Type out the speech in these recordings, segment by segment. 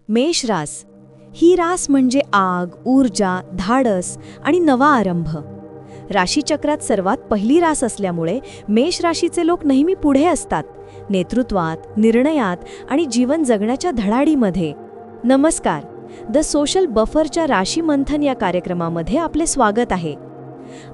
मेष रास ही रास म्हणजे आग, ऊर्जा, धाडस आणि नवा आरंभ. राशीचक्रात सर्वात पहिली रास असल्यामुळे मेष राशीचे लोक नेहमी पुढे असतात, नेतृत्वात, निर्णयात आणि जीवन जगण्याच्या धडाडीमध्ये. नमस्कार, द सोशल बफरच्या राशीमंथन या कार्यक्रमामध्ये आपले स्वागत आहे.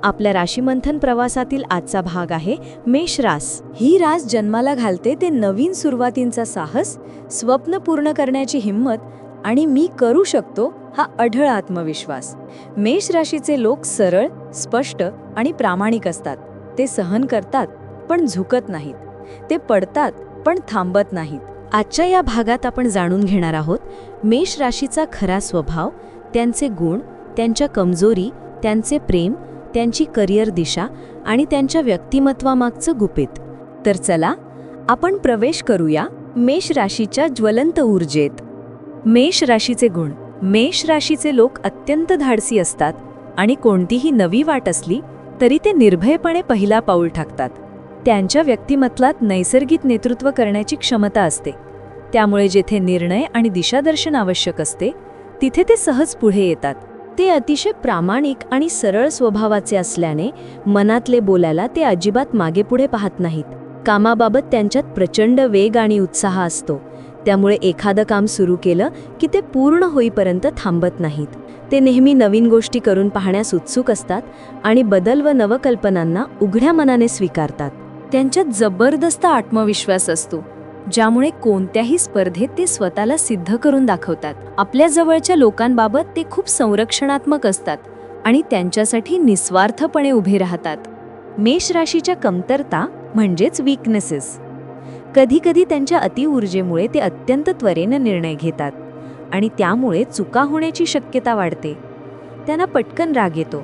आपल्या राशीमंथन प्रवासातील आजचा भाग आहे मेष रास. ही रास जन्माला घालते ते नवीन सुरुवातींचा साहस, स्वप्न पूर्ण करण्याची हिंमत आणि मी करू शकतो हा अढळ आत्मविश्वास. मेष राशीचे लोक सरळ, स्पष्ट आणि प्रामाणिक असतात. ते सहन करतात पण झुकत नाहीत. ते पडतात पण थांबत नाहीत. आजच्या या भागात आपण जाणून घेणार आहोत मेष राशीचा खरा स्वभाव, त्यांचे गुण, त्यांच्या कमजोरी, त्यांचे प्रेम, त्यांची करिअर दिशा आणि त्यांच्या व्यक्तिमत्वामागचं गुपित. तर चला आपण प्रवेश करूया मेष राशीच्या ज्वलंत ऊर्जेत. मेष राशीचे गुण. मेष राशीचे लोक अत्यंत धाडसी असतात आणि कोणतीही नवी वाट असली तरी ते निर्भयपणे पहिला पाऊल टाकतात. त्यांच्या व्यक्तिमत्वात नैसर्गिक नेतृत्व करण्याची क्षमता असते. त्यामुळे जेथे निर्णय आणि दिशादर्शन आवश्यक असते तिथे ते सहज पुढे येतात. ते अतिशय प्रामाणिक आणि सरळ स्वभावाचे असल्याने मनातले बोलायला ते अजिबात मागेपुढे पाहत नाहीत. कामाबाबत त्यांच्यात प्रचंड वेग आणि उत्साह असतो. त्यामुळे एखादं काम सुरू केलं की ते पूर्ण होईपर्यंत थांबत नाहीत. ते नेहमी नवीन गोष्टी करून पाहण्यास उत्सुक असतात आणि बदल व नवकल्पनांना उघड्या मनाने स्वीकारतात. त्यांच्यात जबरदस्त आत्मविश्वास असतो, ज्यामुळे कोणत्याही स्पर्धेत ते स्वतःला सिद्ध करून दाखवतात. आपल्या जवळच्या लोकांबाबत ते खूप संरक्षणात्मक असतात आणि त्यांच्यासाठी निस्वार्थपणे उभे राहतात. मेष राशीच्या कमतरता म्हणजेच वीकनेसेस. कधीकधी त्यांच्या अतिऊर्जेमुळे ते अत्यंत त्वरेने निर्णय घेतात आणि त्यामुळे चुका होण्याची शक्यता वाढते. त्यांना पटकन राग येतो,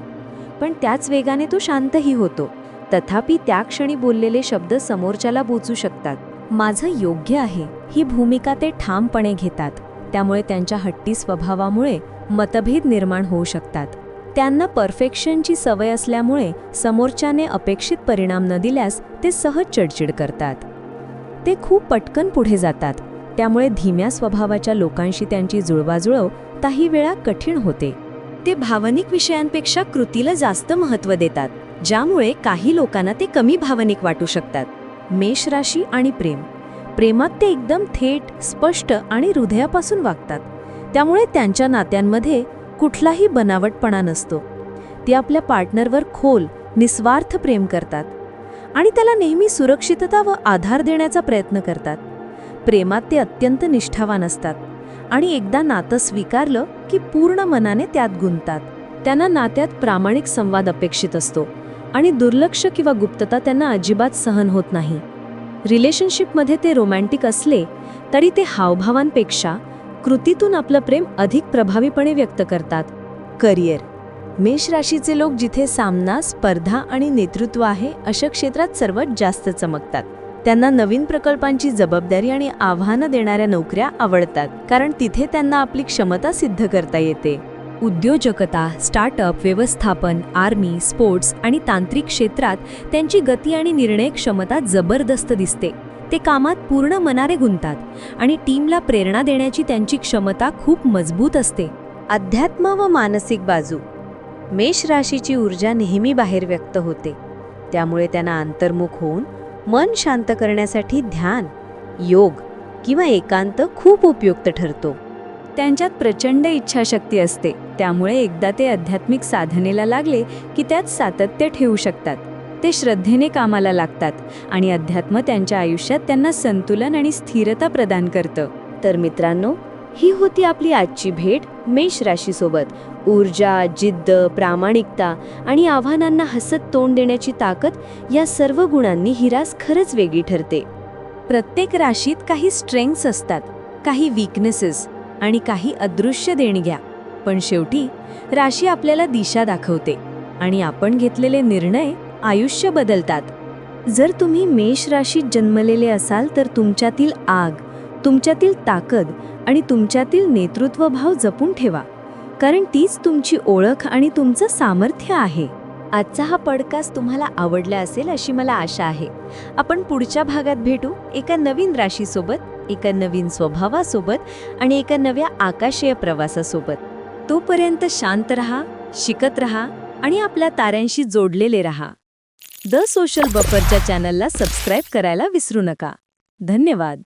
पण त्याच वेगाने तो शांतही होतो. तथापि त्या क्षणी बोललेले शब्द समोरच्याला बोचू शकतात. माझं योग्य आहे ही भूमिका ते ठामपणे घेतात. त्यामुळे त्यांच्या हट्टी स्वभावामुळे मतभेद निर्माण होऊ शकतात. त्यांना परफेक्शनची सवय असल्यामुळे समोरच्याने अपेक्षित परिणाम न दिल्यास ते सहज चिडचिड करतात. ते खूप पटकन पुढे जातात. त्यामुळे धीम्या स्वभावाच्या लोकांशी त्यांची जुळवाजुळव काही वेळा कठीण होते. ते भावनिक विषयांपेक्षा कृतीला जास्त महत्त्व देतात, ज्यामुळे काही लोकांना ते कमी भावनिक वाटू शकतात. मेष राशी आणि प्रेम. प्रेमात ते एकदम थेट, स्पष्ट आणि हृदयापासून वागतात. त्यामुळे त्यांच्या नात्यांमध्ये कुठलाही बनावटपणा नसतो. ते आपल्या पार्टनरवर खोल, निस्वार्थ प्रेम करतात आणि त्याला नेहमी सुरक्षितता व आधार देण्याचा प्रयत्न करतात. प्रेमात ते अत्यंत निष्ठावान असतात आणि एकदा नातं स्वीकारलं की पूर्ण मनाने त्यात गुंततात. त्यांना नात्यात प्रामाणिक संवाद अपेक्षित असतो आणि दुर्लक्ष किंवा गुप्तता त्यांना अजिबात सहन होत नाही. रिलेशनशिपमध्ये ते रोमॅन्टिक असले तरी ते हावभावांपेक्षा कृतीतून आपलं प्रेम अधिक प्रभावीपणे व्यक्त करतात. करिअर. मेष राशीचे लोक जिथे सामना, स्पर्धा आणि नेतृत्व आहे अशा क्षेत्रात सर्वात जास्त चमकतात. त्यांना नवीन प्रकल्पांची जबाबदारी आणि आव्हानं देणाऱ्या नोकऱ्या आवडतात, कारण तिथे त्यांना आपली क्षमता सिद्ध करता येते. उद्योजकता, स्टार्टअप, व्यवस्थापन, आर्मी, स्पोर्ट्स आणि तांत्रिक क्षेत्रात त्यांची गती आणि निर्णय क्षमता जबरदस्त दिसते. ते कामात पूर्ण मनाने गुंततात आणि टीमला प्रेरणा देण्याची त्यांची क्षमता खूप मजबूत असते. अध्यात्म व मानसिक बाजू. मेष राशीची ऊर्जा नेहमी बाहेर व्यक्त होते. त्यामुळे त्यांना अंतर्मुख होऊन मन शांत करण्यासाठी ध्यान, योग किंवा एकांत खूप उपयुक्त ठरतो. त्यांच्यात प्रचंड इच्छाशक्ती असते. त्यामुळे एकदा ते आध्यात्मिक साधनेला लागले की त्यात सातत्य ठेवू शकतात. ते श्रद्धेने कामाला लागतात आणि अध्यात्म त्यांच्या आयुष्यात त्यांना संतुलन आणि स्थिरता प्रदान करतं. तर मित्रांनो, ही होती आपली आजची भेट मेष राशीसोबत. ऊर्जा, जिद्द, प्रामाणिकता आणि आव्हानांना हसत तोंड देण्याची ताकद या सर्व गुणांनी ही रास खरंच वेगळी ठरते. प्रत्येक राशीत काही स्ट्रेंग्थ्स असतात, काही वीकनेसेस आणि काही अदृश्य देणग्या. पण शेवटी राशी आपल्याला दिशा दाखवते आणि आपण घेतलेले निर्णय आयुष्य बदलतात. जर तुम्ही मेष राशीत जन्मलेले असाल तर तुमच्यातील आग, तुमच्यातील ताकद आणि तुमच्यातील नेतृत्वभाव जपून ठेवा, कारण तीच तुमची ओळख आणि तुमचं सामर्थ्य आहे. आजचा हा पॉडकास्ट तुम्हाला आवडला असेल अशी मला आशा आहे. आपण पुढच्या भागात भेटू एका नवीन राशीसोबत, एका नवीन स्वभावासोबत आणि एका नव्या आकाशीय प्रवासासोबत. तोपर्यंत शांत रहा, शिकत रहा आणि आपल्या ताऱ्यांशी जोडलेले रहा. द सोशल बफरच्या चॅनलला सबस्क्राईब करायला विसरू नका. धन्यवाद.